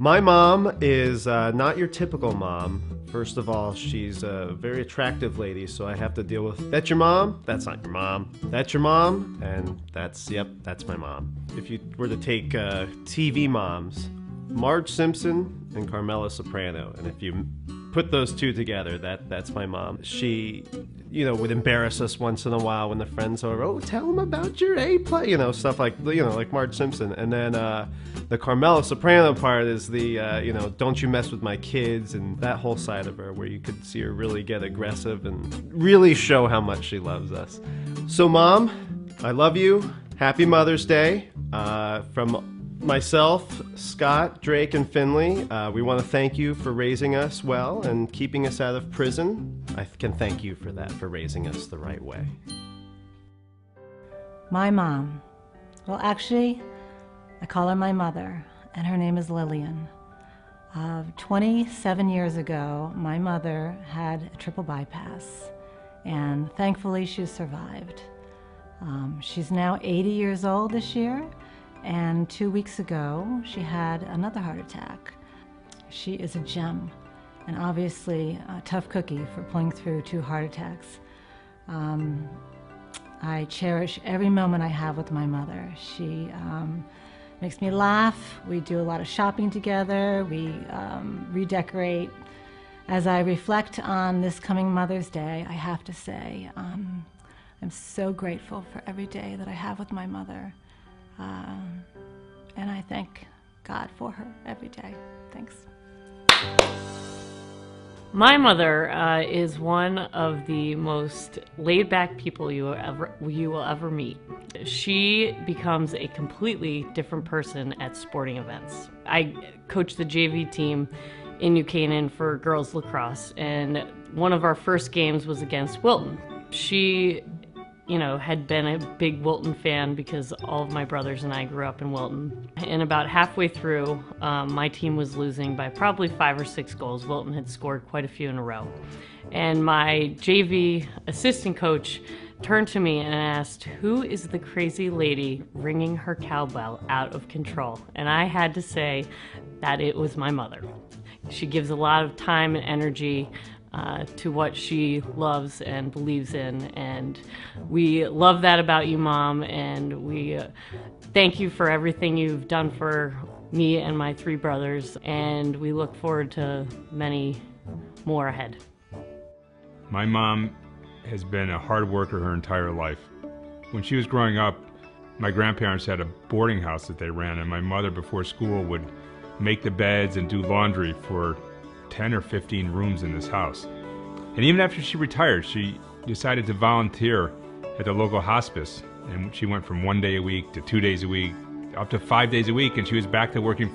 My mom is not your typical mom. First of all, she's a very attractive lady, so I have to deal with, that's your mom? That's not your mom. That's your mom? And yep, that's my mom. If you were to take TV moms, Marge Simpson and Carmela Soprano, and if you put those two together, that's my mom. She, would embarrass us once in a while when the friends are, oh, tell them about your A play, stuff like, like Marge Simpson. And then the Carmela Soprano part is the, don't you mess with my kids, and that whole side of her where you could see her really get aggressive and really show how much she loves us. So Mom, I love you. Happy Mother's Day. From myself, Scott, Drake, and Finley, we want to thank you for raising us well and keeping us out of prison. I can thank you for that, for raising us the right way. My mom. Well, actually, I call her my mother, and her name is Lillian. 27 years ago, my mother had a triple bypass, and thankfully she survived. She's now 80 years old this year, and 2 weeks ago, she had another heart attack. She is a gem, and obviously a tough cookie for pulling through 2 heart attacks. I cherish every moment I have with my mother. She makes me laugh. We do a lot of shopping together. We redecorate. As I reflect on this coming Mother's Day, I have to say, I'm so grateful for every day that I have with my mother. And I thank God for her every day. Thanks. My mother is one of the most laid-back people you will ever meet. She becomes a completely different person at sporting events. I coached the JV team in New Canaan for girls lacrosse, and one of our first games was against Wilton. She had been a big Wilton fan because all of my brothers and I grew up in Wilton. And about halfway through, my team was losing by probably 5 or 6 goals. Wilton had scored quite a few in a row. And my JV assistant coach turned to me and asked, who is the crazy lady ringing her cowbell out of control? And I had to say that it was my mother. She gives a lot of time and energy to what she loves and believes in, and we love that about you, Mom, and we thank you for everything you've done for me and my 3 brothers, and we look forward to many more ahead. My mom has been a hard worker her entire life. When she was growing up, my grandparents had a boarding house that they ran, and my mother before school would make the beds and do laundry for 10 or 15 rooms in this house. And even after she retired, she decided to volunteer at the local hospice. And she went from 1 day a week to 2 days a week, up to 5 days a week, and she was back to working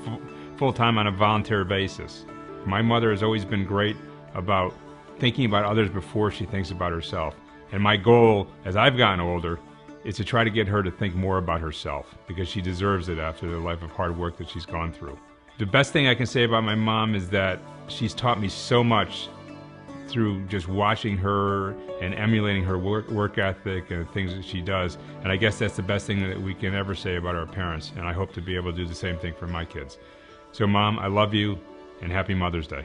full-time on a volunteer basis. My mother has always been great about thinking about others before she thinks about herself. And my goal, as I've gotten older, is to try to get her to think more about herself, because she deserves it after the life of hard work that she's gone through. The best thing I can say about my mom is that she's taught me so much through just watching her and emulating her work ethic and the things that she does. And I guess that's the best thing that we can ever say about our parents. And I hope to be able to do the same thing for my kids. So Mom, I love you, and happy Mother's Day.